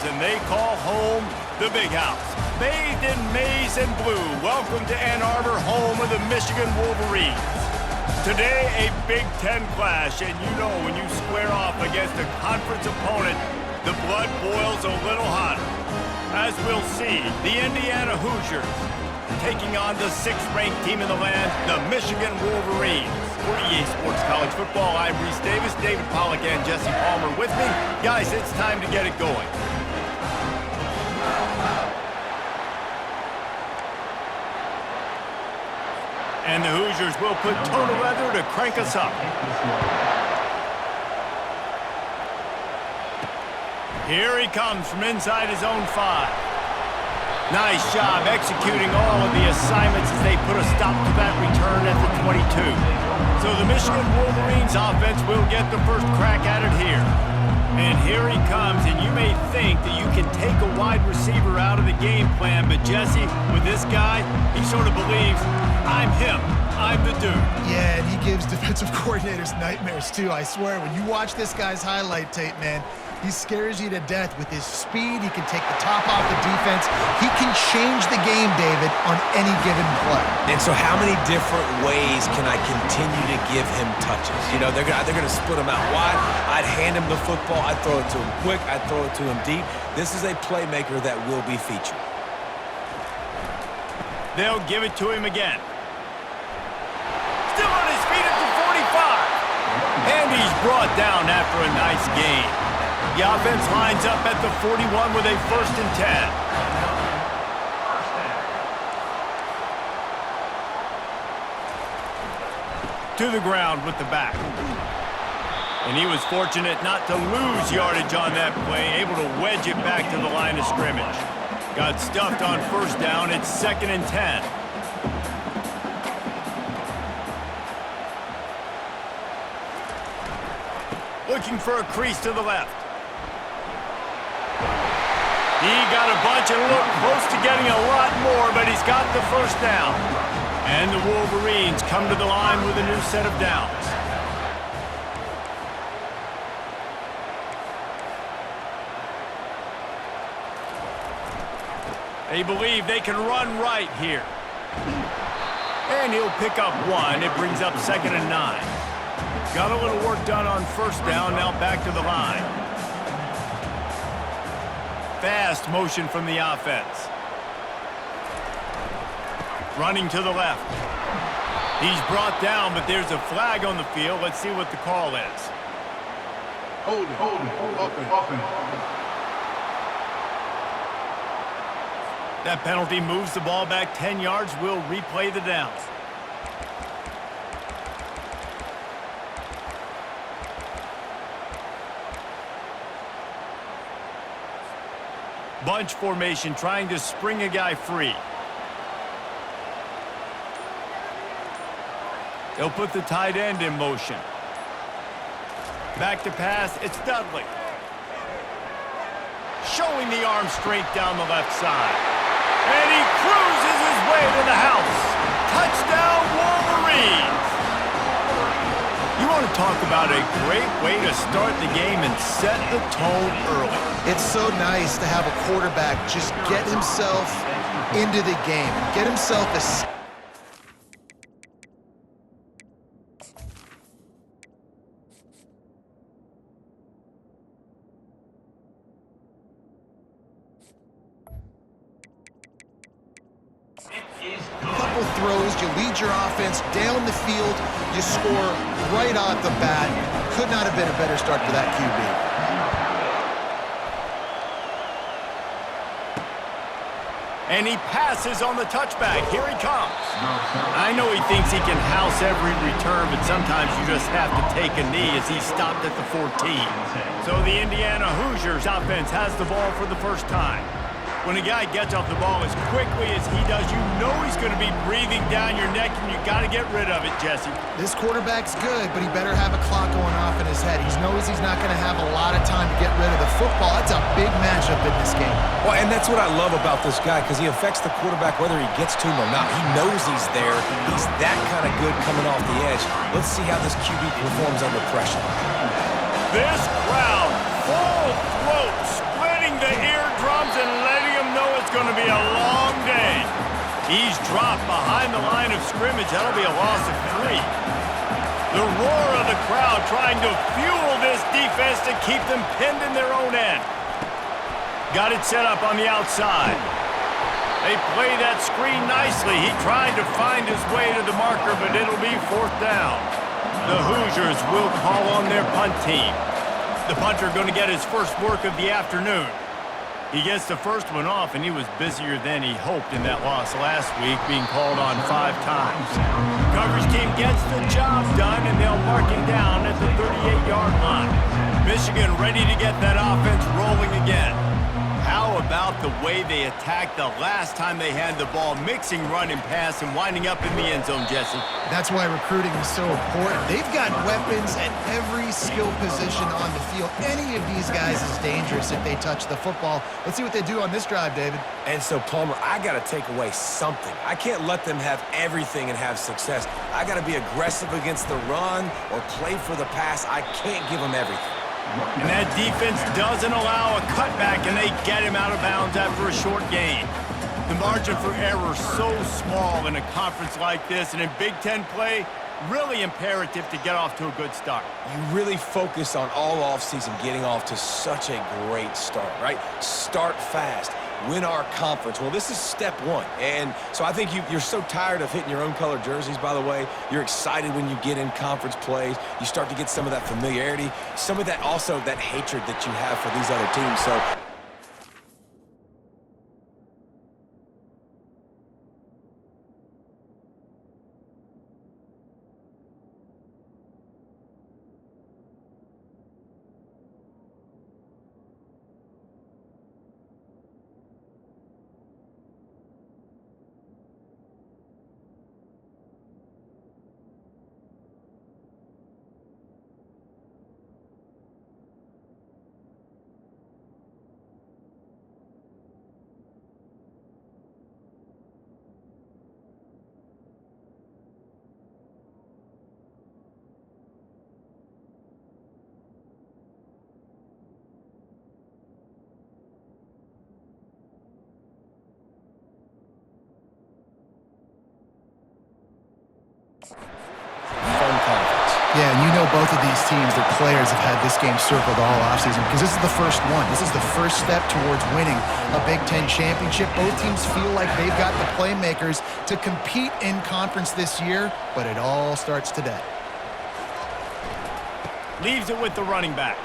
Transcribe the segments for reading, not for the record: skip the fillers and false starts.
and they call home the Big House. Bathed in maize and blue, welcome to Ann Arbor, home of the Michigan Wolverines. Today, a Big Ten clash, and you know when you square off against a conference opponent, the blood boils a little hotter. As we'll see, the Indiana Hoosiers taking on the 6th-ranked team in the land, the Michigan Wolverines. For EA Sports College Football, I'm Reese Davis, David Pollack, and Jesse Palmer with me. Guys, it's time to get it going. And the Hoosiers will put toe to leather to crank us up. Here he comes from inside his own 5. Nice job executing all of the assignments as they put a stop to that return at the 22. So the Michigan Wolverines offense will get the first crack at it here. And here he comes, and you may think that you can take a wide receiver out of the game plan, but Jesse, with this guy, he sort of believes, I'm him. I'm the dude. Yeah, and he gives defensive coordinators nightmares, too. I swear, when you watch this guy's highlight tape, man, he scares you to death with his speed. He can take the top off the defense. He can change the game, David, on any given play. And so how many different ways can I continue to give him touches? You know, they're going to split him out wide. I'd hand him the football. I'd throw it to him quick. I'd throw it to him deep. This is a playmaker that will be featured. They'll give it to him again. Still on his feet at the 45. And he's brought down after a nice gain. The offense lines up at the 41 with a 1st and 10. To the ground with the back. And he was fortunate not to lose yardage on that play, able to wedge it back to the line of scrimmage. Got stuffed on 1st down. It's 2nd and 10. Looking for a crease to the left. He got a bunch and looked close to getting a lot more, but he's got the 1st down. And the Wolverines come to the line with a new set of downs. They believe they can run right here. And he'll pick up 1. It brings up 2nd and 9. Got a little work done on 1st down, now back to the line. Fast motion from the offense. Running to the left. He's brought down, but there's a flag on the field. Let's see what the call is. Hold it, open. That penalty moves the ball back 10 yards. We'll replay the downs. Bunch formation, trying to spring a guy free. They'll put the tight end in motion. Back to pass, it's Dudley. Showing the arm strength down the left side. And he cruises his way to the house. Touchdown, Wolverines! You want to talk about a great way to start the game and set the tone early. It's so nice to have a quarterback just get himself into the game, get himself a... couple throws, you lead your offense down the field, you score right off the bat. Could not have been a better start for that QB. And he passes on the touchback. Here he comes. I know he thinks he can house every return, but sometimes you just have to take a knee as he stopped at the 14. So the Indiana Hoosiers offense has the ball for the first time. When a guy gets off the ball as quickly as he does, you know he's going to be breathing down your neck, and you got to get rid of it, Jesse. This quarterback's good, but he better have a clock going off in his head. He knows he's not going to have a lot of time to get rid of the football. It's a big matchup in this game. Well, and that's what I love about this guy, because he affects the quarterback whether he gets to him or not. He knows he's there. He's that kind of good coming off the edge. Let's see how this QB performs under pressure. This crowd, full throat, splitting the ear going to be a long day. He's dropped behind the line of scrimmage. That'll be a loss of 3. The roar of the crowd trying to fuel this defense to keep them pinned in their own end. Got it set up on the outside. They play that screen nicely. He tried to find his way to the marker, but it'll be 4th down. The Hoosiers will call on their punt team. The punter going to get his first work of the afternoon. He gets the first one off, and he was busier than he hoped in that loss last week, being called on 5 times. Coverage team gets the job done, and they'll mark him down at the 38-yard line. Michigan ready to get that offense rolling again. How about the way they attacked the last time they had the ball, mixing run and pass and winding up in the end zone, Jesse? That's why recruiting is so important. They've got weapons at every skill position on the field. Any of these guys is dangerous if they touch the football. Let's see what they do on this drive, David. And so, Palmer, I got to take away something. I can't let them have everything and have success. I got to be aggressive against the run or play for the pass. I can't give them everything. And that defense doesn't allow a cutback, and they get him out of bounds after a short gain. The margin for error so small in a conference like this, and in Big Ten play, really imperative to get off to a good start. You really focus on all offseason getting off to such a great start, right? Start fast. Win our conference. Well, this is step 1. And so I think you're so tired of hitting your own color jerseys, by the way. You're excited when you get in conference plays. You start to get some of that familiarity, some of that also that hatred that you have for these other teams. So Yeah, and you know both of these teams, their players have had this game circled all offseason because this is the first one. This is the first step towards winning a Big Ten championship. Both teams feel like they've got the playmakers to compete in conference this year, but it all starts today. Leaves it with the running back.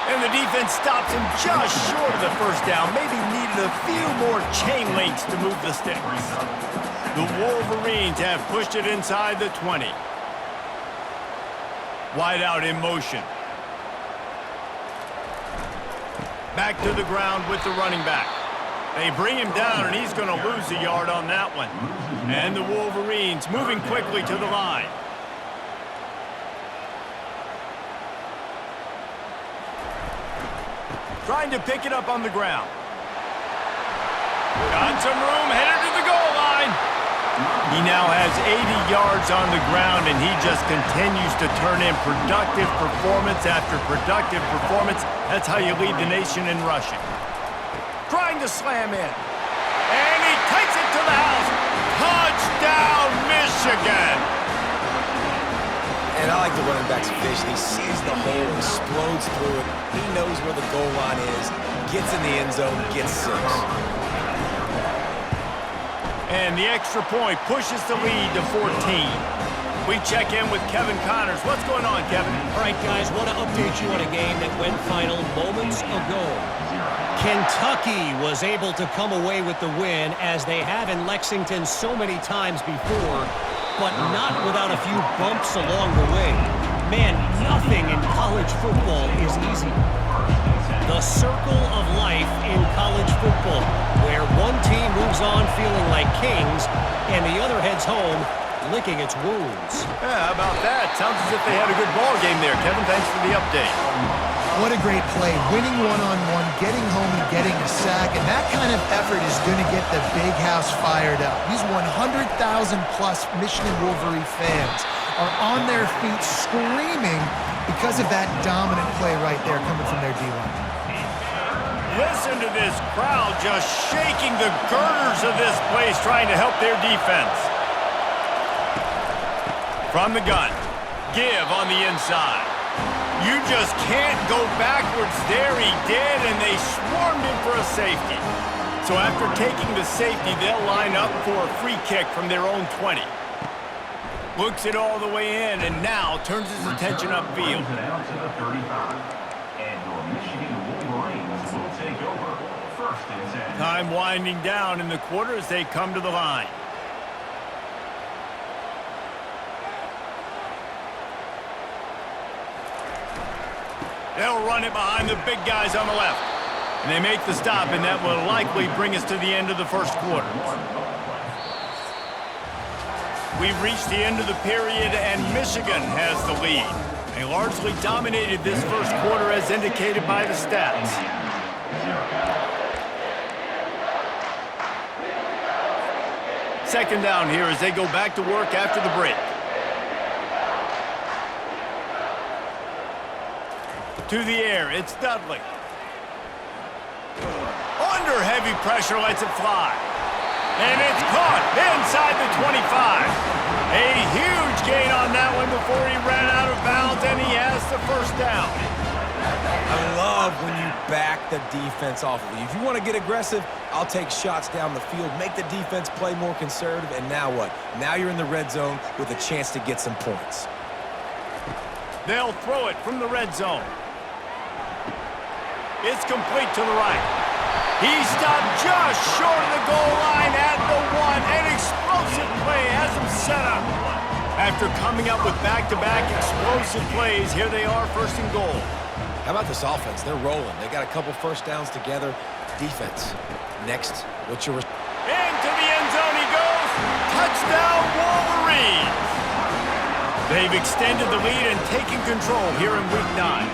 And the defense stops him just short of the first down. Maybe needed a few more chain links to move the sticks. The Wolverines have pushed it inside the 20. Wide out in motion. Back to the ground with the running back. They bring him down, and he's going to lose a yard on that one. And the Wolverines moving quickly to the line. Trying to pick it up on the ground. Got some room, headed to the goal line. He now has 80 yards on the ground, and he just continues to turn in productive performance after productive performance. That's how you lead the nation in rushing. Trying to slam in. And he takes it to the house. Touchdown, Michigan! And I like the running back's vision. He sees the hole, explodes through it. He knows where the goal line is, gets in the end zone, gets 6. And the extra point pushes the lead to 14. We check in with Kevin Connors. What's going on, Kevin? All right, guys, want to update you on a game that went final moments ago. Kentucky was able to come away with the win, as they have in Lexington so many times before, but not without a few bumps along the way. Man, nothing in college football is easy. The circle of life in college football, where one team moves on feeling like kings and the other heads home licking its wounds. Yeah, how about that? Sounds as if they had a good ball game there. Kevin, thanks for the update. What a great play. Winning one-on-one, getting home and getting a sack, and that kind of effort is going to get the big house fired up. These 100,000-plus Michigan Wolverine fans are on their feet screaming because of that dominant play right there coming from their D-line. Listen Listen to this crowd just shaking the girders of this place trying to help their defense. From the gun, give on the inside. You just can't go backwards there. He did, and they swarmed him for a safety. So after taking the safety, they'll line up for a free kick from their own 20. Looks it all the way in, and now turns his attention upfield. Out to the 35. And your Michigan Wolverines will take over. First and 10. Time winding down in the quarter as they come to the line. They'll run it behind the big guys on the left. And they make the stop, and that will likely bring us to the end of the first quarter. We've reached the end of the period, and Michigan has the lead. They largely dominated this first quarter as indicated by the stats. Second down here as they go back to work after the break. To the air, it's Dudley. Under heavy pressure, lets it fly. And it's caught inside the 25. A huge gain on that one before he ran out of bounds, and he has the first down. I love when you back the defense off of you. If you want to get aggressive, I'll take shots down the field, make the defense play more conservative, and now what? Now you're in the red zone with a chance to get some points. They'll throw it from the red zone. It's complete to the right. He stopped just short of the goal line at the 1. An explosive play has him set up. After coming up with back-to-back explosive plays, here they are, first and goal. How about this offense? They're rolling. They got a couple first downs together. Defense. Next, what's your... Into the end zone he goes. Touchdown, Wolverines. They've extended the lead and taken control here in Week 9.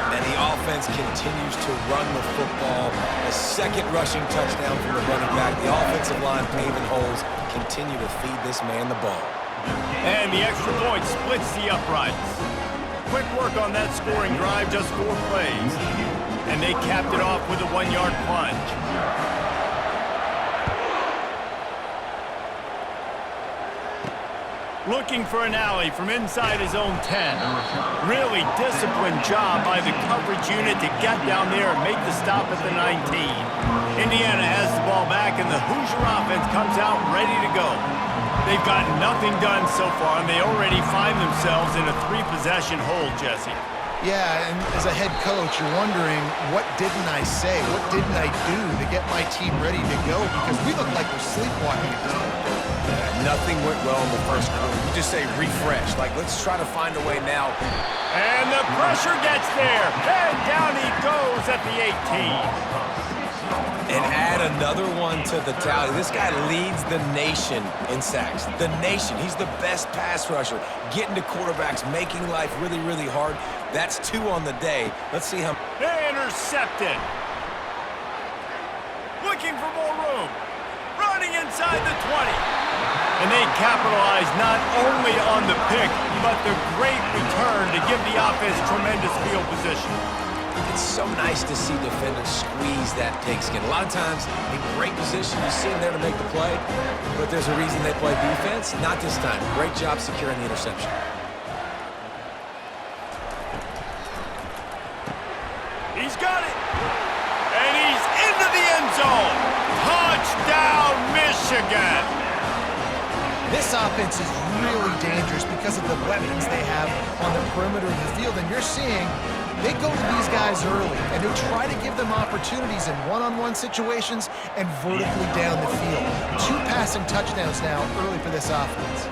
And the offense continues to run the football. A second rushing touchdown from the running back. The offensive line paving holes. Continue to feed this man the ball. And the extra point splits the uprights. Quick work on that scoring drive, just 4 plays. And they capped it off with a 1-yard plunge. Looking for an alley from inside his own 10. Really disciplined job by the coverage unit to get down there and make the stop at the 19. Indiana has the ball back, and the Hoosier offense comes out ready to go. They've got nothing done so far, and they already find themselves in a 3-possession hole, Jesse. Yeah, and as a head coach, you're wondering, what didn't I say? What didn't I do to get my team ready to go? Because we look like we're sleepwalking at this point. Nothing went well in the first quarter. You just say refresh. Like, let's try to find a way now. And the pressure gets there. And down he goes at the 18. And add another one to the tally. This guy leads the nation in sacks. The nation. He's the best pass rusher. Getting to quarterbacks, making life really, really hard. That's 2 on the day. Let's see how... Intercepted. Looking for more room. Running inside the 20. And they capitalize not only on the pick, but the great return to give the offense tremendous field position. It's so nice to see defenders squeeze that pigskin. A lot of times, in great position, you see them there to make the play, but there's a reason they play defense. Not this time. Great job securing the interception. He's got it. And he's into the end zone. Touchdown, Michigan. This offense is really dangerous because of the weapons they have on the perimeter of the field. And you're seeing they go to these guys early, and they try to give them opportunities in one-on-one situations and vertically down the field. 2 passing touchdowns now early for this offense.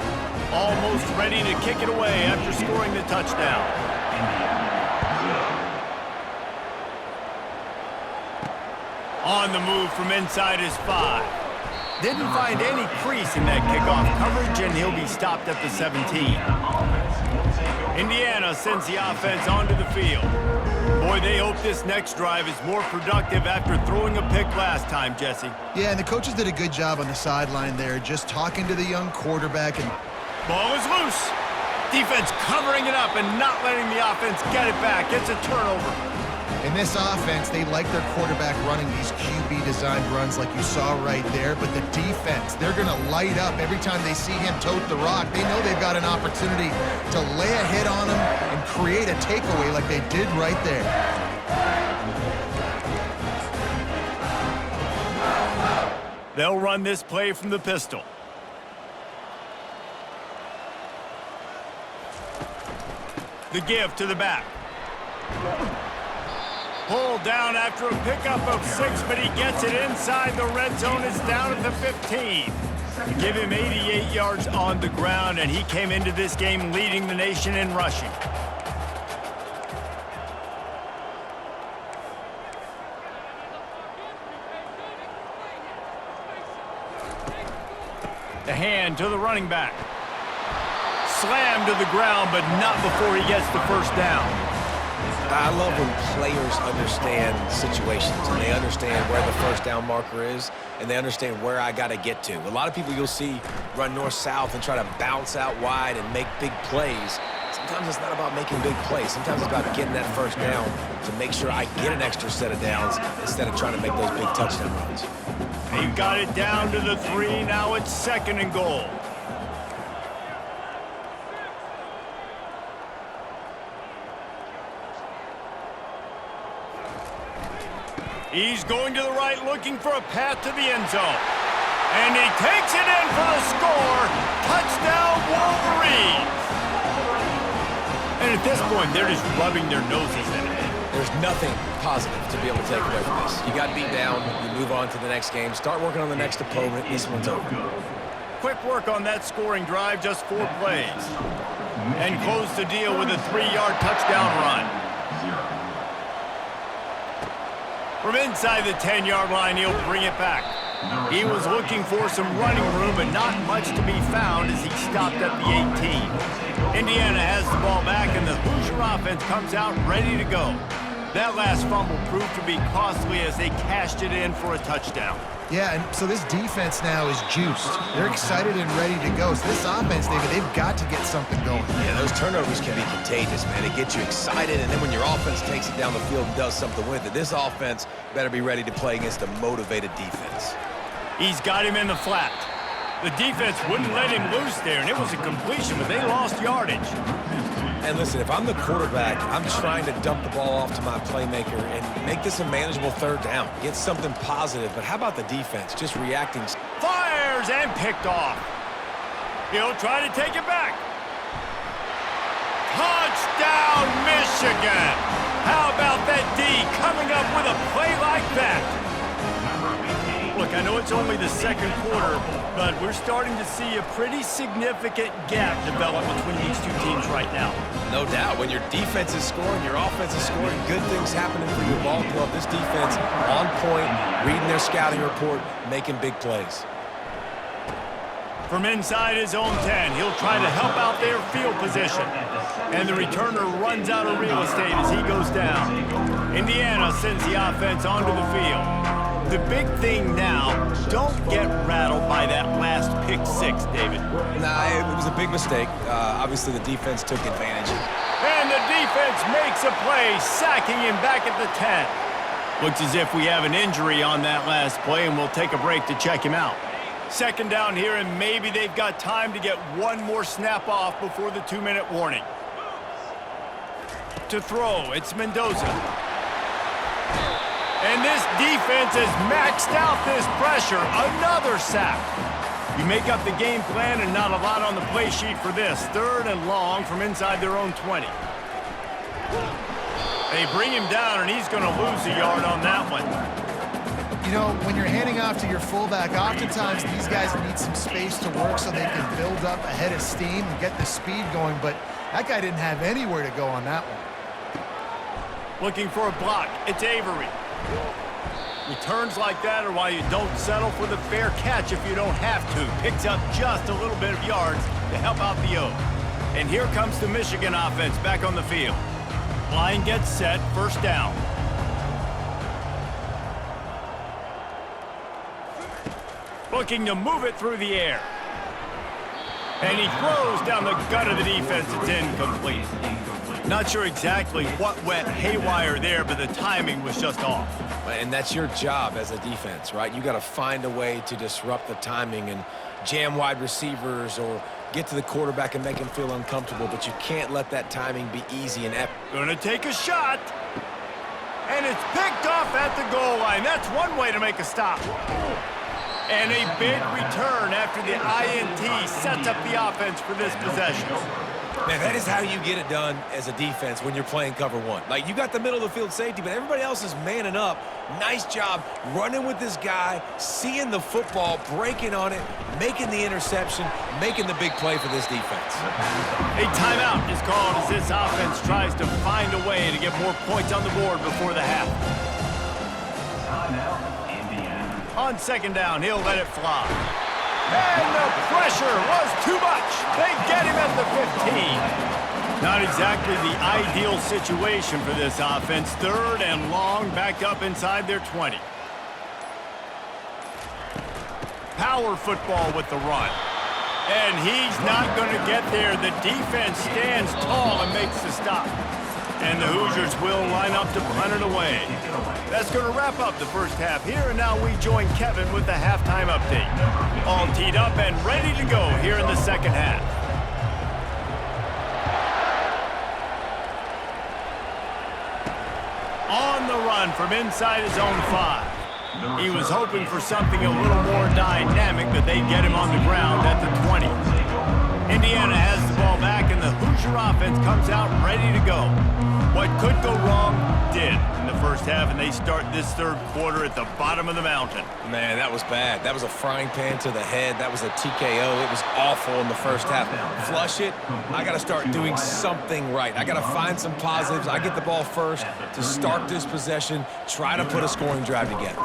Almost ready to kick it away after scoring the touchdown. On the move from inside his 5. Didn't find any crease in that kickoff coverage, and he'll be stopped at the 17. Indiana sends the offense onto the field. Boy, they hope this next drive is more productive after throwing a pick last time, Jesse. Yeah, and the coaches did a good job on the sideline there, just talking to the young quarterback. And ball is loose. Defense covering it up and not letting the offense get it back. It's a turnover. In this offense, they like their quarterback running these QB-designed runs like you saw right there, but the defense, they're going to light up every time they see him tote the rock. They know they've got an opportunity to lay a hit on him and create a takeaway like they did right there. They'll run this play from the pistol. The give to the back. Pulled down after a pickup of 6, but he gets it inside the red zone. It's down at the 15. Give him 88 yards on the ground, and he came into this game leading the nation in rushing. The hand to the running back. Slammed to the ground, but not before he gets the first down. I love when players understand situations and they understand where the first down marker is and they understand where I got to get to. A lot of people you'll see run north-south and try to bounce out wide and make big plays. Sometimes it's not about making big plays. Sometimes it's about getting that first down to make sure I get an extra set of downs instead of trying to make those big touchdown runs. They've got it down to the 3. Now it's 2nd and goal. He's going to the right, looking for a path to the end zone. And he takes it in for the score. Touchdown, Wolverines! And at this point, they're just rubbing their noses in it. There's nothing positive to be able to take away from this. You got beat down, you move on to the next game, start working on the next opponent, this one's over. Quick work on that scoring drive, just 4 plays. And close the deal with a 3-yard touchdown run. From inside the 10-yard line, he'll bring it back. He was looking for some running room, but not much to be found as he stopped at the 18. Indiana has the ball back, and the Hoosier offense comes out ready to go. That last fumble proved to be costly as they cashed it in for a touchdown. Yeah, and so this defense now is juiced. They're excited and ready to go. So this offense, David, they've got to get something going. Yeah, those turnovers can be contagious, man. It gets you excited, and then when your offense takes it down the field and does something with it, this offense better be ready to play against a motivated defense. He's got him in the flat. The defense wouldn't let him loose there, and it was a completion, but they lost yardage. And listen, if I'm the quarterback, I'm trying to dump the ball off to my playmaker and make this a manageable 3rd down. Get something positive, but how about the defense just reacting? Fires and picked off. He'll try to take it back. Touchdown, Michigan! How about that D coming up with a play like that? Look, I know it's only the 2nd quarter, but we're starting to see a pretty significant gap develop between these two teams right now. No doubt. When your defense is scoring, your offense is scoring, good things happening for your ball club. This defense on point, reading their scouting report, making big plays. From inside his own 10, he'll try to help out their field position. And the returner runs out of real estate as he goes down. Indiana sends the offense onto the field. The big thing now, don't get rattled by that last pick 6, David. Nah, it was a big mistake. Obviously, the defense took advantage. And the defense makes a play, sacking him back at the 10. Looks as if we have an injury on that last play, and we'll take a break to check him out. 2nd down here, and maybe they've got time to get one more snap off before the 2-minute warning. To throw, it's Mendoza. And this defense has maxed out this pressure. Another sack. You make up the game plan and not a lot on the play sheet for this. 3rd and long from inside their own 20. They bring him down, and he's going to lose a yard on that one. You know, when you're handing off to your fullback, oftentimes these guys need some space to work so they can build up a head of steam and get the speed going, but that guy didn't have anywhere to go on that one. Looking for a block. It's Avery. Returns like that are why you don't settle for the fair catch if you don't have to. Picks up just a little bit of yards to help out the O. And here comes the Michigan offense back on the field. Line gets set, 1st down. Looking to move it through the air. And he throws down the gut of the defense. It's incomplete. Not sure exactly what went haywire there, but the timing was just off. And that's your job as a defense, right? You got to find a way to disrupt the timing and jam wide receivers or get to the quarterback and make him feel uncomfortable, but you can't let that timing be easy and epic. Gonna take a shot. And it's picked off at the goal line. That's one way to make a stop. And a big return after the INT sets up the offense for this possession. Man, that is how you get it done as a defense when you're playing cover one. Like, you got the middle of the field safety, but everybody else is manning up. Nice job running with this guy, seeing the football, breaking on it, making the interception, making the big play for this defense. A timeout is called as this offense tries to find a way to get more points on the board before the half. Timeout, Indiana. On second down, he'll let it fly. And the pressure was too much. They get him at the 15. Not exactly the ideal situation for this offense. Third and long, back up inside their 20. Power football with the run. And he's not going to get there. The defense stands tall and makes the stop. And the Hoosiers will line up to punt it away. That's going to wrap up the first half here, and now we join Kevin with the halftime update. All teed up and ready to go here in the second half. On the run from inside his own 5. He was hoping for something a little more dynamic, but they get him on the ground at the 20. Indiana has the ball back, and the Hoosier offense comes out ready to go. What could go wrong did in the first half, and they start this third quarter at the bottom of the mountain. Man, that was bad. That was a frying pan to the head. That was a TKO. It was awful in the first half. Flush it. I got to start doing something right. I got to find some positives. I get the ball first to start this possession, try to put a scoring drive together.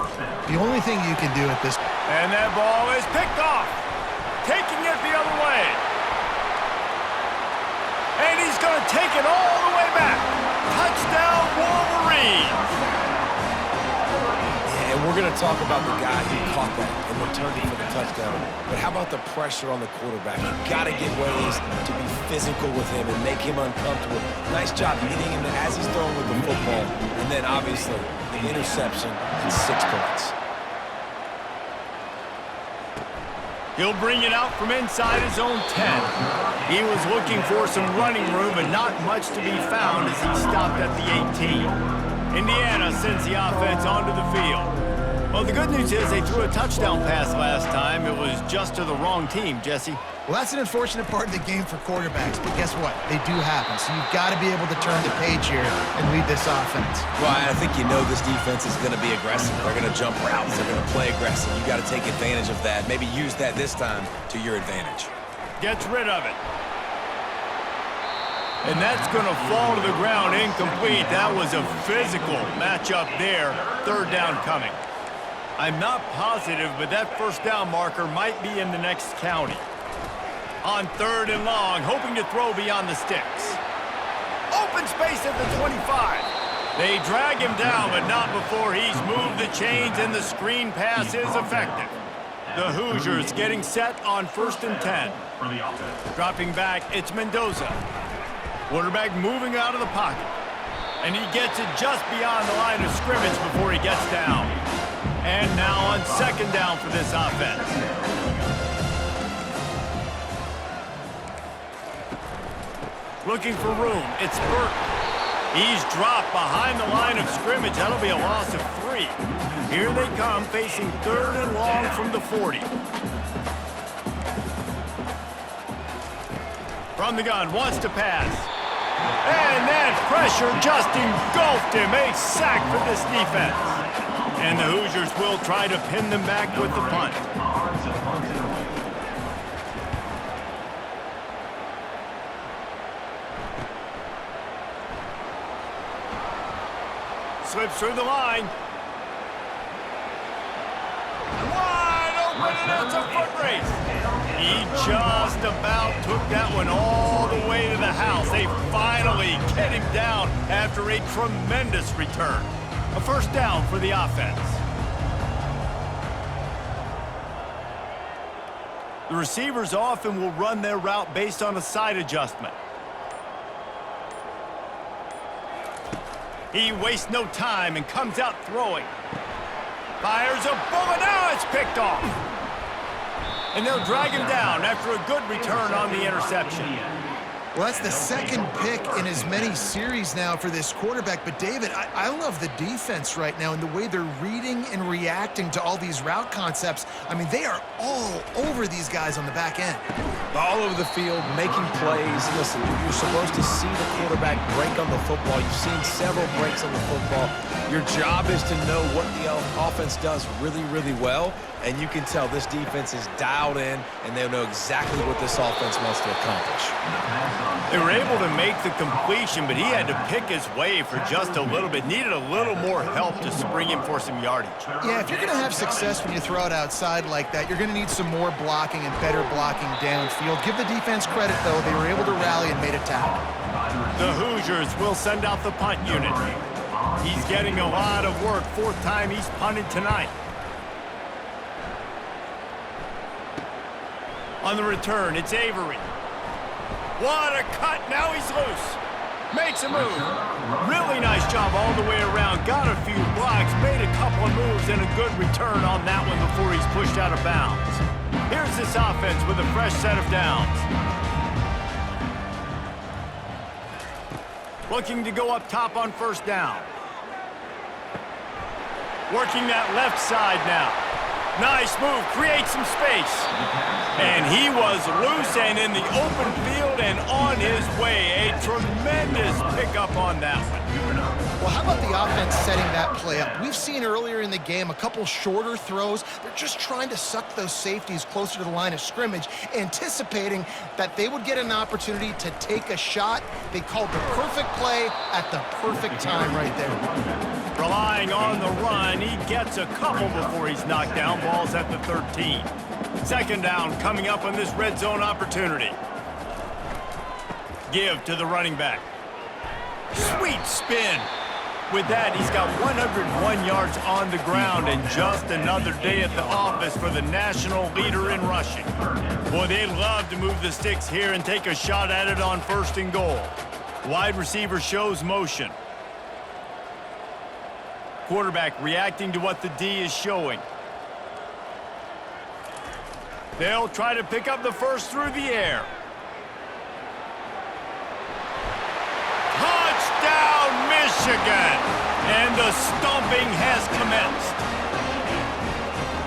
The only thing you can do at this... And that ball is picked off. Taking it the other way. And he's going to take it all the way back. Touchdown, Wolverines! Yeah, and we're going to talk about the guy who caught that and returned it for the touchdown. But how about the pressure on the quarterback? You got to get ways to be physical with him and make him uncomfortable. Nice job hitting him as he's throwing with the football. And then, obviously, the interception and 6 points. He'll bring it out from inside his own 10. He was looking for some running room, but not much to be found as he stopped at the 18. Indiana sends the offense onto the field. Well, the good news is they threw a touchdown pass last time. It was just to the wrong team, Jesse. Well, that's an unfortunate part of the game for quarterbacks, but guess what? They do happen, so you've got to be able to turn the page here and lead this offense. Well, I think you know this defense is going to be aggressive. They're going to jump routes. They're going to play aggressive. You got to take advantage of that. Maybe use that this time to your advantage. Gets rid of it. And that's going to fall to the ground incomplete. That was a physical matchup there. Third down coming. I'm not positive, but that first down marker might be in the next county. On third and long, hoping to throw beyond the sticks. Open space at the 25. They drag him down, but not before he's moved the chains, and the screen pass is effective. The Hoosiers getting set on 1st and 10. Dropping back, it's Mendoza. Quarterback moving out of the pocket. And he gets it just beyond the line of scrimmage before he gets down. And now on second down for this offense. Looking for room, it's Burke. He's dropped behind the line of scrimmage. That'll be a loss of 3. Here they come, facing third and long from the 40. From the gun, wants to pass. And that pressure just engulfed him. A sack for this defense. And the Hoosiers will try to pin them back with the punt. Slips through the line. Wide open, and it's a foot race. He just about took that one all the way to the house. They finally get him down after a tremendous return. A first down for the offense. The receivers often will run their route based on a side adjustment. He wastes no time and comes out throwing. Fires a bullet. Now it's picked off. And they'll drag him down after a good return on the interception. Well, that's the second pick in as many series now for this quarterback. But, David, I love the defense right now and the way they're reading and reacting to all these route concepts. I mean, they are all over these guys on the back end. All over the field, making plays. Listen, you're supposed to see the quarterback break on the football. You've seen several breaks on the football. Your job is to know what the offense does really, really well. And you can tell this defense is dialed in, and they'll know exactly what this offense wants to accomplish. They were able to make the completion, but he had to pick his way for just a little bit. Needed a little more help to spring him for some yardage. Yeah, if you're going to have success when you throw it outside like that, you're going to need some more blocking and better blocking downfield. Give the defense credit, though. They were able to rally and made a tackle. The Hoosiers will send out the punt unit. He's getting a lot of work. Fourth time he's punted tonight. On the return, it's Avery. What a cut. Now he's loose. Makes a move. Really nice job all the way around. Got a few blocks, made a couple of moves, and a good return on that one before he's pushed out of bounds. Here's this offense with a fresh set of downs. Looking to go up top on first down. Working that left side now. Nice move, creates some space. And he was loose and in the open field and on his way. A tremendous pickup on that one. Well, how about the offense setting that play up? We've seen earlier in the game a couple shorter throws. They're just trying to suck those safeties closer to the line of scrimmage, anticipating that they would get an opportunity to take a shot. They called the perfect play at the perfect time right there. Relying on the run, he gets a couple before he's knocked down. Ball's at the 13. Second down coming up on this red zone opportunity. Give to the running back. Sweet spin. With that, he's got 101 yards on the ground and just another day at the office for the national leader in rushing. Boy, they'd love to move the sticks here and take a shot at it on first and goal. Wide receiver shows motion. Quarterback reacting to what the D is showing. They'll try to pick up the first through the air. Touchdown, Michigan! And the stomping has commenced.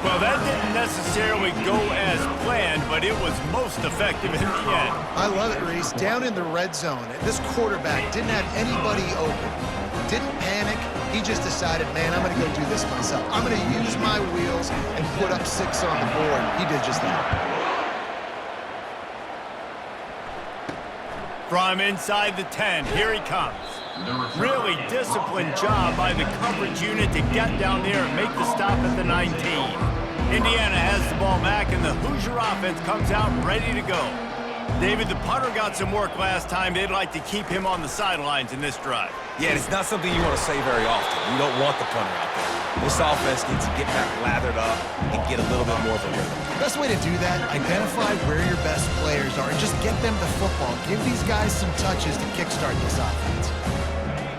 Well, that didn't necessarily go as planned, but it was most effective in the end. I love it, Reese. Down in the red zone, this quarterback didn't have anybody open. Didn't panic. He just decided, man, I'm going to go do this myself. I'm going to use my wheels and put up 6 on the board. He did just that. From inside the 10, here he comes. Really disciplined job by the coverage unit to get down there and make the stop at the 19. Indiana has the ball back, and the Hoosier offense comes out ready to go. David, the punter got some work last time. They'd like to keep him on the sidelines in this drive. Yeah, it's not something you want to say very often. You don't want the punter out there. This offense needs to get back lathered up and get a little bit more of a rhythm. Best way to do that, identify where your best players are and just get them the football. Give these guys some touches to kickstart this offense.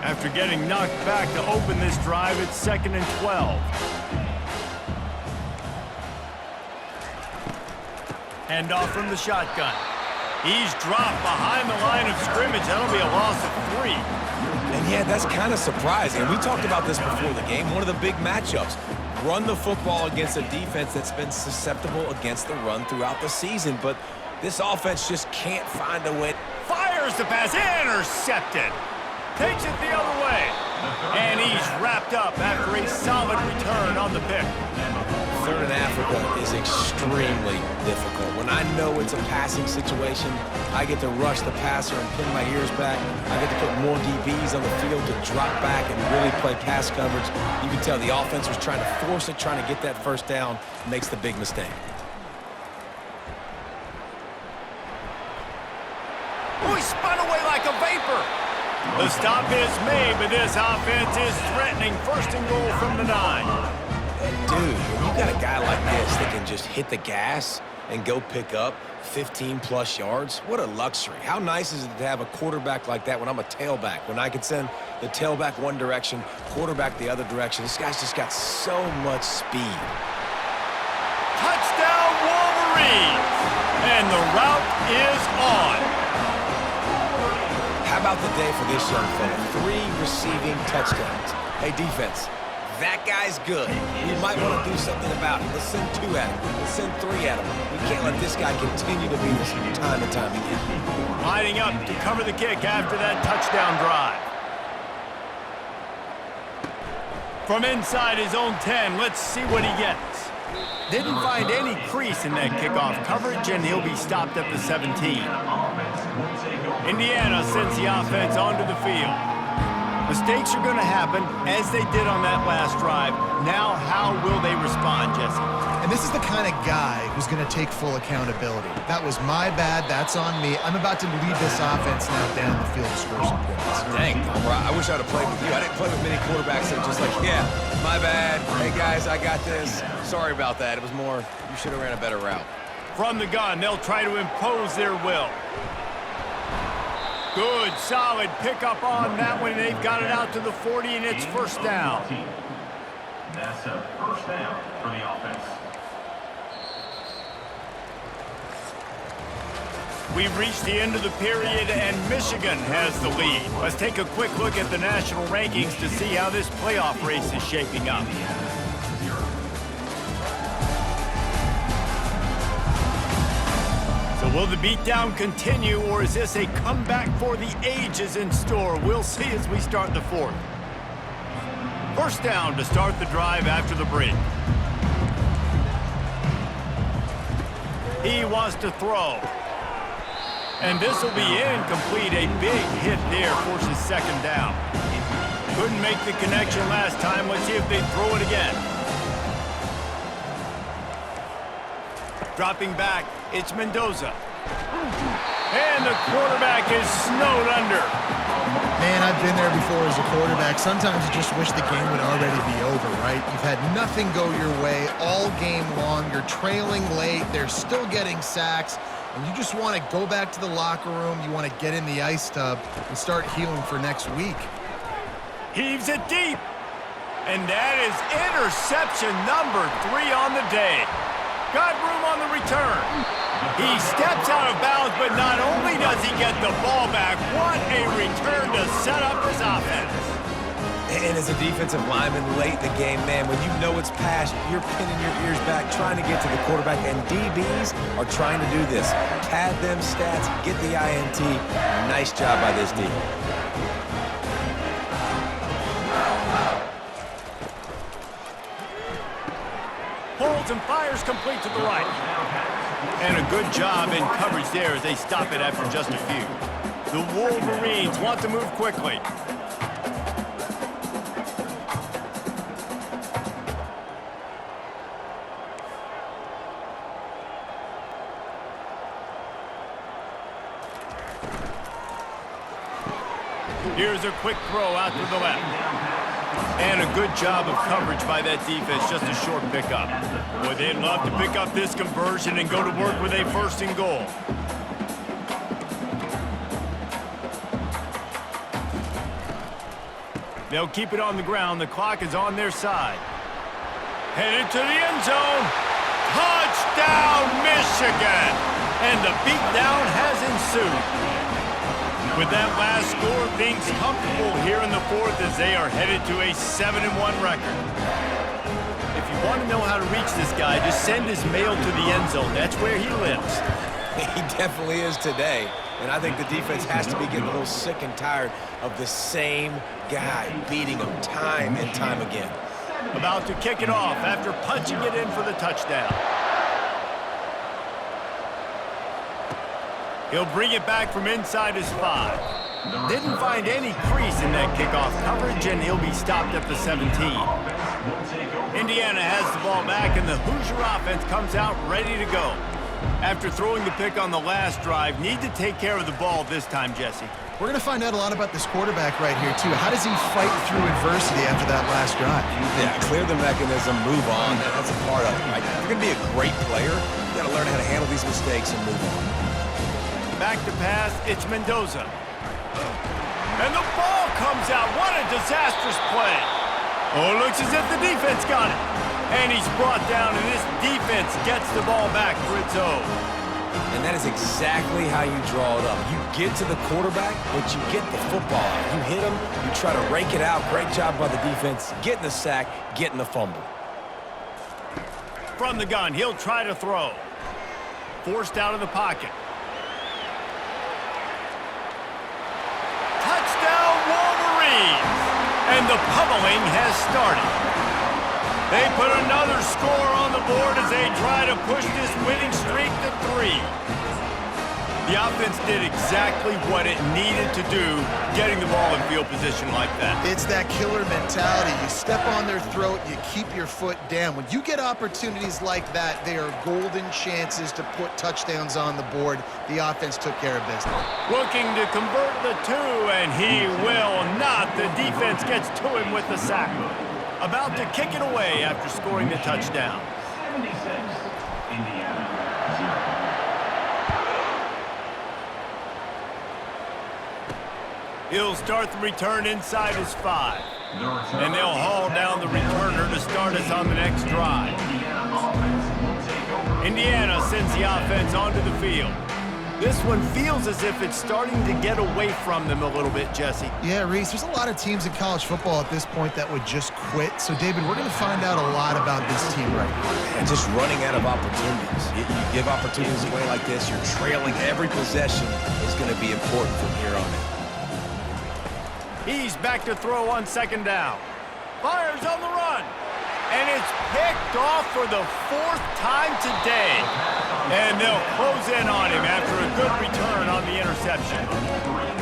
After getting knocked back to open this drive, it's 2nd and 12. Handoff from the shotgun. He's dropped behind the line of scrimmage. That'll be a loss of 3. And yeah, that's kind of surprising. We talked about this before the game. One of the big matchups. Run the football against a defense that's been susceptible against the run throughout the season. But this offense just can't find a way. Fires the pass. Intercepted. Takes it the other way. And he's wrapped up after a solid return on the pick. Third in Africa is extremely difficult. When I know it's a passing situation, I get to rush the passer and pin my ears back. I get to put more DBs on the field to drop back and really play pass coverage. You can tell the offense was trying to force it, trying to get that first down, makes the big mistake. Oh, he spun away like a vapor. The stop is made, but this offense is threatening first and goal from the 9. Dude, when you got a guy like this that can just hit the gas and go pick up 15-plus yards, what a luxury. How nice is it to have a quarterback like that when I'm a tailback, when I can send the tailback one direction, quarterback the other direction. This guy's just got so much speed. Touchdown, Wolverines! And the route is on. How about the day for this young fella? 3 receiving touchdowns. Hey, defense, that guy's good. We might want to do something about it. Let's send 2 at him. Let's send 3 at him. We can't let this guy continue to be this time and time again. Lining up to cover the kick after that touchdown drive. From inside his own 10, let's see what he gets. Didn't find any crease in that kickoff coverage, and he'll be stopped at the 17. Indiana sends the offense onto the field. Mistakes are going to happen, as they did on that last drive. Now, how will they respond, Jesse? And this is the kind of guy who's going to take full accountability. That was my bad. That's on me. I'm about to lead this offense now down the field to score some points. Dang, I wish I'd have played with you. I didn't play with many quarterbacks that just like, yeah, my bad. Hey, guys, I got this. Sorry about that. It was more, you should have ran a better route. From the gun, they'll try to impose their will. Good, solid pickup on that one. They've got it out to the 40, and it's first down. That's a first down for the offense. We've reached the end of the period, and Michigan has the lead. Let's take a quick look at the national rankings to see how this playoff race is shaping up. So will the beatdown continue, or is this a comeback for the ages in store? We'll see as we start the 4th. First down to start the drive after the break. He wants to throw. And this will be incomplete. A big hit there forces second down. Couldn't make the connection last time. Let's see if they throw it again. Dropping back, it's Mendoza. And the quarterback is snowed under. Man, I've been there before as a quarterback. Sometimes you just wish the game would already be over, right? You've had nothing go your way all game long. You're trailing late. They're still getting sacks. And you just want to go back to the locker room. You want to get in the ice tub and start healing for next week. Heaves it deep. And that is interception number 3 on the day. Got room on the return. He steps out of bounds, but not only does he get the ball back, what a return to set up his offense. And as a defensive lineman late in the game, man, when you know it's past, you're pinning your ears back, trying to get to the quarterback, and DBs are trying to do this. Pad them stats, get the INT. Nice job by this D. Holds and fires complete to the right. And a good job in coverage there as they stop it after just a few. The Wolverines want to move quickly. Here's a quick throw out to the left. And a good job of coverage by that defense, just a short pickup. Boy, they'd love to pick up this conversion and go to work with a 1st and goal. They'll keep it on the ground. The clock is on their side. Headed to the end zone. Touchdown, Michigan! And the beatdown has ensued. With that last score, things comfortable here in the 4th as they are headed to a 7-1 record. If you want to know how to reach this guy, just send his mail to the end zone. That's where he lives. He definitely is today. And I think the defense has to be getting a little sick and tired of the same guy beating them time and time again. About to kick it off after punching it in for the touchdown. He'll bring it back from inside his 5. Didn't find any crease in that kickoff coverage, and he'll be stopped at the 17. Indiana has the ball back, and the Hoosier offense comes out ready to go. After throwing the pick on the last drive, need to take care of the ball this time, Jesse. We're going to find out a lot about this quarterback right here, too. How does he fight through adversity after that last drive? Yeah, clear the mechanism, move on. That's a part of it, right? If you're going to be a great player, you got to learn how to handle these mistakes and move on. Back to pass, it's Mendoza. And the ball comes out. What a disastrous play. Oh, it looks as if the defense got it. And he's brought down, and this defense gets the ball back for its own. And that is exactly how you draw it up. You get to the quarterback, but you get the football out. You hit him, you try to rake it out. Great job by the defense, getting the sack, getting the fumble. From the gun, he'll try to throw. Forced out of the pocket. Touchdown, Wolverines! And the pummeling has started. They put another score on the board as they try to push this winning streak to 3. The offense did exactly what it needed to do, getting the ball in field position like that. It's that killer mentality. You step on their throat, you keep your foot down. When you get opportunities like that, they are golden chances to put touchdowns on the board. The offense took care of business. Looking to convert the 2, and he will not. The defense gets to him with the sack. About to kick it away after scoring the touchdown. 76, Indiana, 0. He'll start the return inside his 5. And they'll haul down the returner to start us on the next drive. Indiana sends the offense onto the field. This one feels as if it's starting to get away from them a little bit, Jesse. Yeah, Reese, there's a lot of teams in college football at this point that would just quit. So, David, we're going to find out a lot about this team right now. And just running out of opportunities. You give opportunities away like this, you're trailing. Every possession is going to be important from here on in. He's back to throw on second down. Fires on the run. And it's picked off for the 4th time today. And they'll close in on him after a good return on the interception.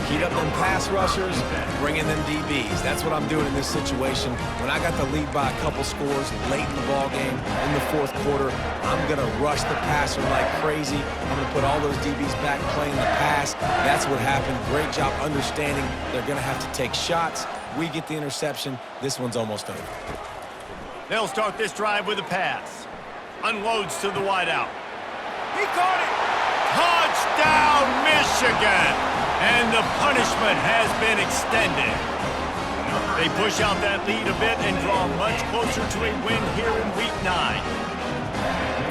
Heat up them pass rushers, bring in them DBs. That's what I'm doing in this situation. When I got the lead by a couple scores late in the ball game, in the 4th quarter, I'm going to rush the passer like crazy. I'm going to put all those DBs back playing the pass. That's what happened. Great job understanding they're going to have to take shots. We get the interception. This one's almost over. They'll start this drive with a pass. Unloads to the wideout. He caught it! Touchdown, Michigan! And the punishment has been extended. They push out that lead a bit and draw much closer to a win here in Week 9.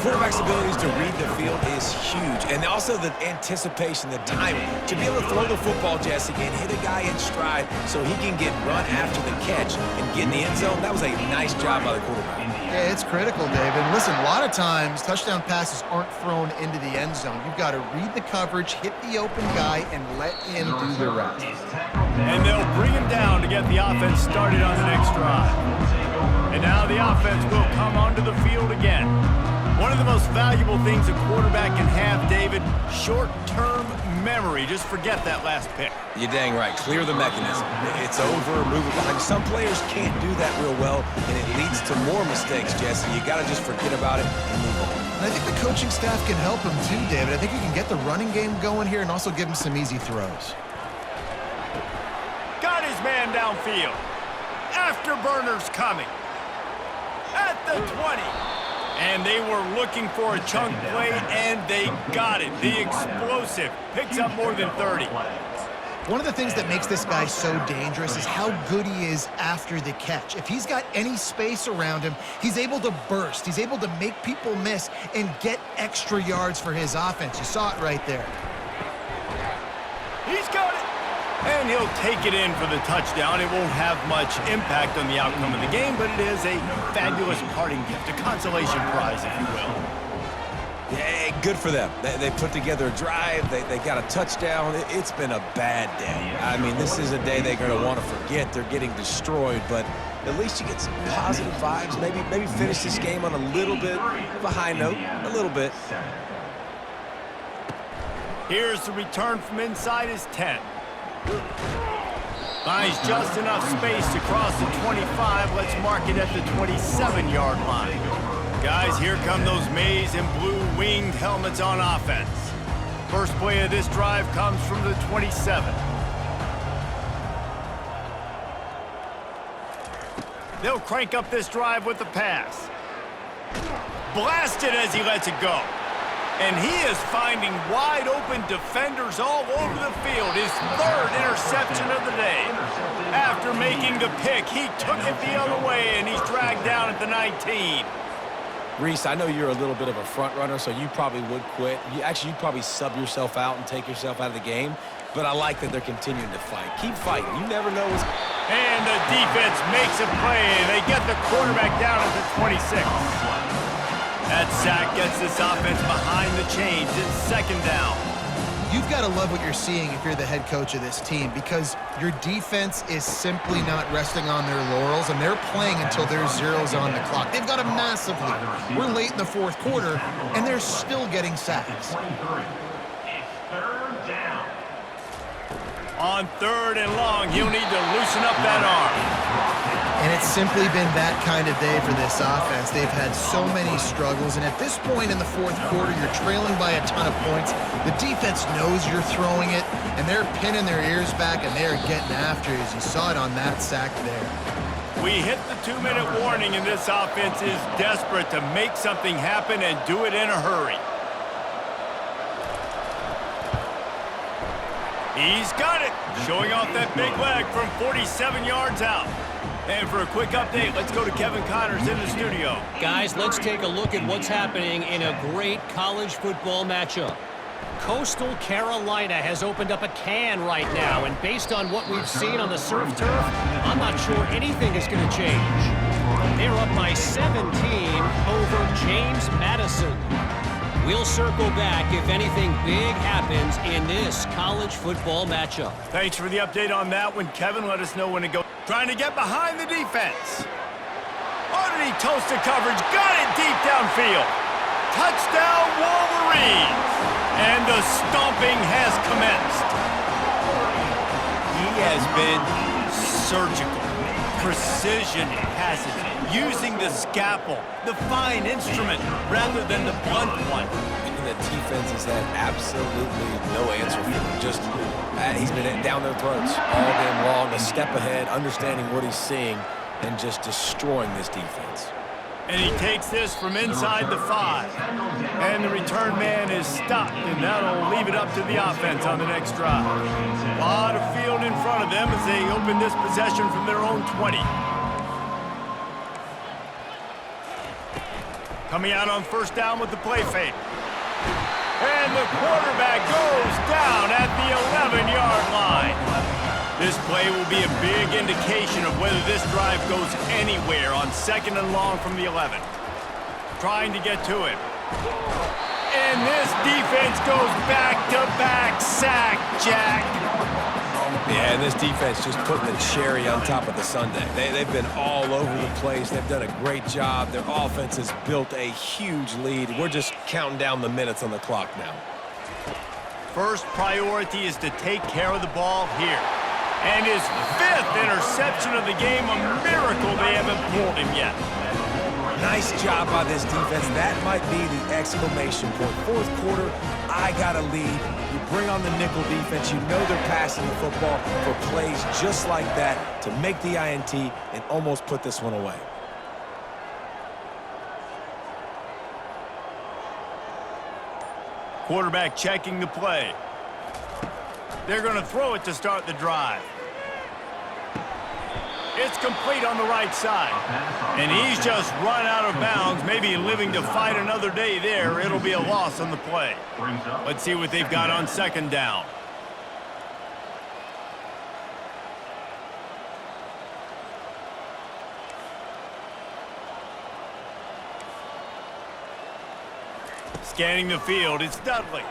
Quarterback's abilities to read the field is huge, and also the anticipation, the timing. To be able to throw the football, Jesse, and hit a guy in stride so he can get run after the catch and get in the end zone, that was a nice job by the quarterback. Yeah, it's critical, David. Listen, a lot of times touchdown passes aren't thrown into the end zone. You've got to read the coverage, hit the open guy, and let him do the rest. And they'll bring him down to get the offense started on the next drive. And now the offense will come onto the field again. One of the most valuable things a quarterback can have, David, short-term memory. Just forget that last pick. You're dang right. Clear the mechanism. It's over, move it behind. Some players can't do that real well, and it leads to more mistakes, Jesse. You got to just forget about it and move on. And I think the coaching staff can help him too, David. I think he can get the running game going here and also give him some easy throws. Got his man downfield. Afterburners coming. At the 20. And they were looking for a chunk play, and they got it. The explosive picks up more than 30. One of the things that makes this guy so dangerous is how good he is after the catch. If he's got any space around him, he's able to burst. He's able to make people miss and get extra yards for his offense. You saw it right there. He's got it. And he'll take it in for the touchdown. It won't have much impact on the outcome of the game, but it is a fabulous parting gift, a consolation prize, if you will. Yeah, good for them. They put together a drive. They got a touchdown. It's been a bad day. I mean, this is a day they're going to want to forget. They're getting destroyed, but at least you get some positive vibes. Maybe finish this game on a little bit of a high note, a little bit. Here's the return from inside his 10. Finds just enough space to cross the 25. Let's mark it at the 27-yard line. Guys, here come those maize and blue winged helmets on offense. First play of this drive comes from the 27. They'll crank up this drive with the pass. Blasted as he lets it go. And he is finding wide open defenders all over the field. His third interception of the day. After making the pick, he took it the other way, and he's dragged down at the 19. Reese, I know you're a little bit of a front runner, so you probably would quit. You'd probably sub yourself out and take yourself out of the game. But I like that they're continuing to fight. Keep fighting. You never know what's... And the defense makes a play. They get the quarterback down at the 26. That sack gets this offense behind the chains. It's second down. You've got to love what you're seeing if you're the head coach of this team, because your defense is simply not resting on their laurels, and they're playing until there's zeros on the clock. They've got a massive lead. We're late in the fourth quarter, and they're still getting sacks. On third and long, he'll need to loosen up that arm. And it's simply been that kind of day for this offense. They've had so many struggles, and at this point in the fourth quarter, you're trailing by a ton of points. The defense knows you're throwing it, and they're pinning their ears back, and they're getting after it, as you saw it on that sack there. We hit the 2-minute warning, and this offense is desperate to make something happen and do it in a hurry. He's got it, showing off that big leg from 47 yards out. And for a quick update, let's go to Kevin Connors in the studio. Guys, let's take a look at what's happening in a great college football matchup. Coastal Carolina has opened up a can right now, and based on what we've seen on the surf turf, I'm not sure anything is going to change. They're up by 17 over James Madison. We'll circle back if anything big happens in this college football matchup. Thanks for the update on that one, Kevin. Let us know when to go. Trying to get behind the defense. Underneath toasted coverage, got it deep downfield. Touchdown, Wolverines! And the stomping has commenced. He has been surgical, precision passes, using the scalpel, the fine instrument, rather than the blunt one. And the defense has had absolutely no answer for him. Just, he's been down their throats all game long, a step ahead, understanding what he's seeing, and just destroying this defense. And he takes this from inside the 5. And the return man is stopped, and that'll leave it up to the offense on the next drive. A lot of field in front of them as they open this possession from their own 20. Coming out on first down with the play fake. And the quarterback goes down at the 11-yard line. This play will be a big indication of whether this drive goes anywhere on second and long from the 11. Trying to get to it. And this defense goes back-to-back sack, Jack. Yeah, and this defense just putting the cherry on top of the sundae. They've been all over the place. They've done a great job. Their offense has built a huge lead. We're just counting down the minutes on the clock now. First priority is to take care of the ball here. And his 5th interception of the game, a miracle they haven't pulled him yet. Nice job by this defense. That might be the exclamation point. Fourth quarter, I got a lead. You bring on the nickel defense. You know they're passing the football for plays just like that to make the INT and almost put this one away. Quarterback checking the play. They're going to throw it to start the drive. It's complete on the right side. And he's just run out of bounds, maybe living to fight another day there. It'll be a loss on the play. Let's see what they've got on second down. Scanning the field, it's Dudley.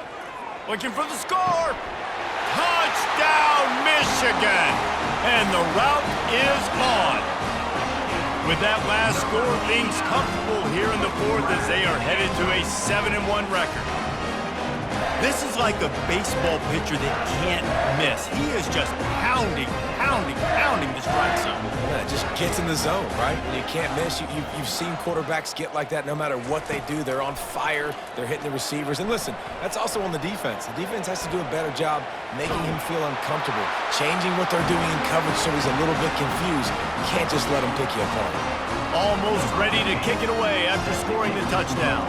Looking for the score. Touchdown, Michigan! And the route is on. With that last score, things comfortable here in the fourth as they are headed to a 7-1 record. This is like a baseball pitcher that can't miss. He is just pounding the strike zone. Yeah, it just gets in the zone, right? When you can't miss, you've seen quarterbacks get like that no matter what they do. They're on fire. They're hitting the receivers. And listen, that's also on the defense. The defense has to do a better job making him feel uncomfortable, changing what they're doing in coverage so he's a little bit confused. You can't just let him pick you apart. Almost ready to kick it away after scoring the touchdown.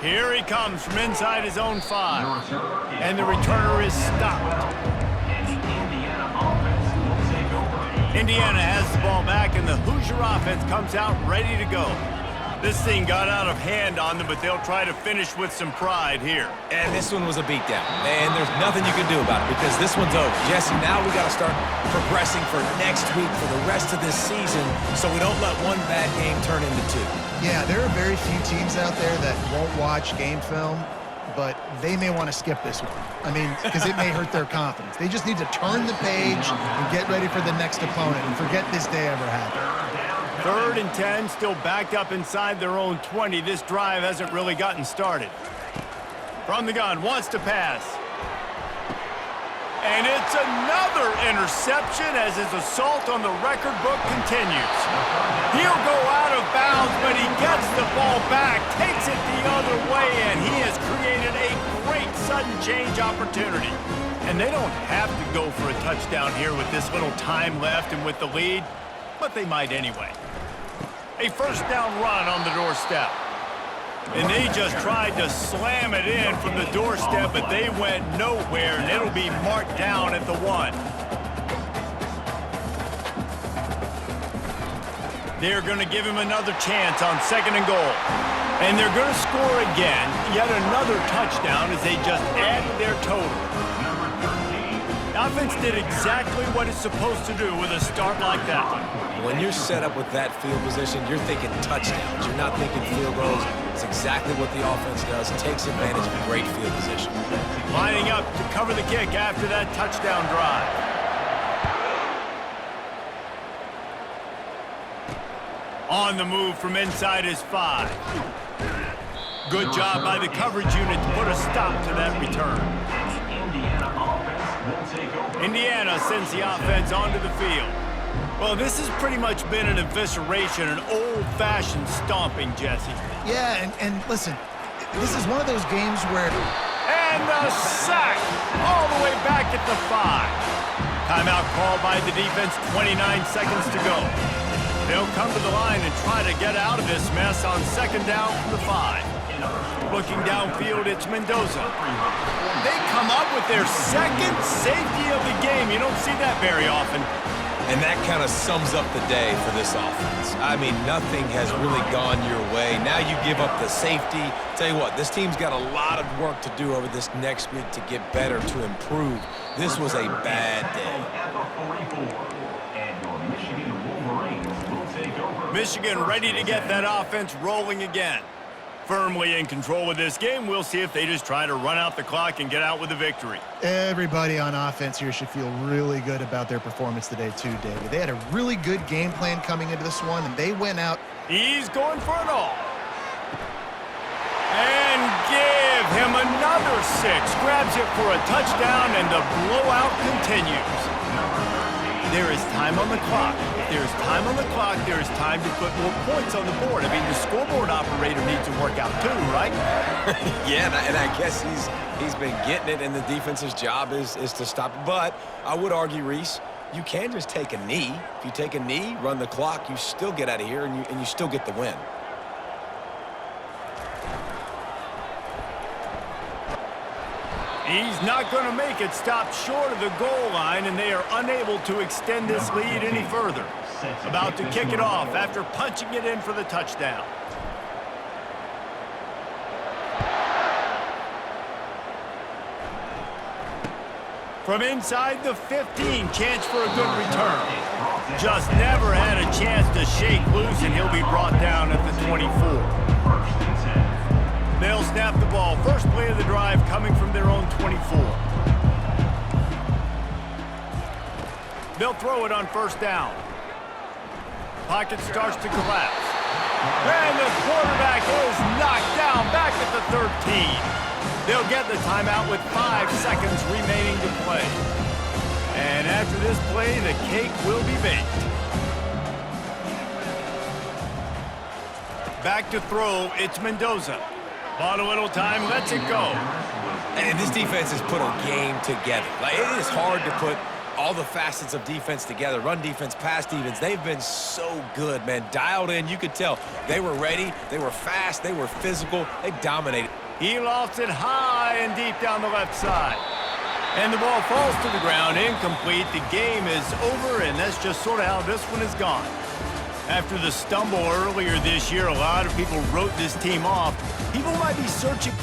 Here he comes from inside his own 5. And the returner is stopped. Indiana has the ball back, and the Hoosier offense comes out ready to go. This thing got out of hand on them, but they'll try to finish with some pride here. And this one was a beatdown. And there's nothing you can do about it because this one's over. Jesse, now we got to start progressing for next week for the rest of this season so we don't let one bad game turn into 2. Yeah, there are very few teams out there that won't watch game film, but they may want to skip this one. I mean, because it may hurt their confidence. They just need to turn the page and get ready for the next opponent and forget this day ever happened. 3rd and 10, still backed up inside their own 20. This drive hasn't really gotten started. From the gun, wants to pass. And it's another interception as his assault on the record book continues. He'll go out of bounds, but he gets the ball back, takes it the other way, and he has created a great sudden change opportunity. And they don't have to go for a touchdown here with this little time left and with the lead, but they might anyway. A first down run on the doorstep. And they just tried to slam it in from the doorstep, but they went nowhere, and it'll be marked down at the 1. They're going to give him another chance on 2nd and goal. And they're going to score again, yet another touchdown as they just added their total. The offense did exactly what it's supposed to do with a start like that one. When you're set up with that field position, you're thinking touchdowns. You're not thinking field goals. It's exactly what the offense does. It takes advantage of great field position. Lining up to cover the kick after that touchdown drive. On the move from inside his 5. Good job by the coverage unit to put a stop to that return. Indiana sends the offense onto the field. Well, this has pretty much been an evisceration, an old-fashioned stomping, Jesse. Yeah, and listen, this is one of those games where... And the sack all the way back at the 5. Timeout called by the defense, 29 seconds to go. They'll come to the line and try to get out of this mess on 2nd down from the 5. Looking downfield, it's Mendoza. They come up with their 2nd safety of the game. You don't see that very often. And that kind of sums up the day for this offense. I mean, nothing has really gone your way. Now you give up the safety. Tell you what, this team's got a lot of work to do over this next week to get better, to improve. This was a bad day. Michigan ready to get that offense rolling again. Firmly in control of this game. We'll see if they just try to run out the clock and get out with a victory. Everybody on offense here should feel really good about their performance today too, David. They had a really good game plan coming into this one, and they went out. He's going for it all. And give him another 6. Grabs it for a touchdown, and the blowout continues. There is time on the clock. If there is time on the clock, there is time to put more points on the board. I mean, the scoreboard operator needs to work out too, right? Yeah, and I guess he's been getting it, and the defense's job is to stop. But I would argue, Reese, you can just take a knee. If you take a knee, run the clock, you still get out of here, and you still get the win. He's not going to make it. Stop short of the goal line, and they are unable to extend this lead any further. About to kick it off after punching it in for the touchdown. From inside the 15, chance for a good return. Just never had a chance to shake loose, and he'll be brought down at the 24. They'll snap the ball. First play of the drive coming from their own 24. They'll throw it on first down. Pocket starts to collapse. And the quarterback is knocked down back at the 13. They'll get the timeout with 5 seconds remaining to play. And after this play, the cake will be baked. Back to throw, it's Mendoza. Bought a little time, lets it go. And this defense has put a game together. Like, it is hard to put all the facets of defense together. Run defense, pass defense. They've been so good, man. Dialed in, you could tell. They were ready, they were fast, they were physical. They dominated. He lofts it high and deep down the left side. And the ball falls to the ground, incomplete. The game is over, and that's just sort of how this one is gone. After the stumble earlier this year, a lot of people wrote this team off. People might be searching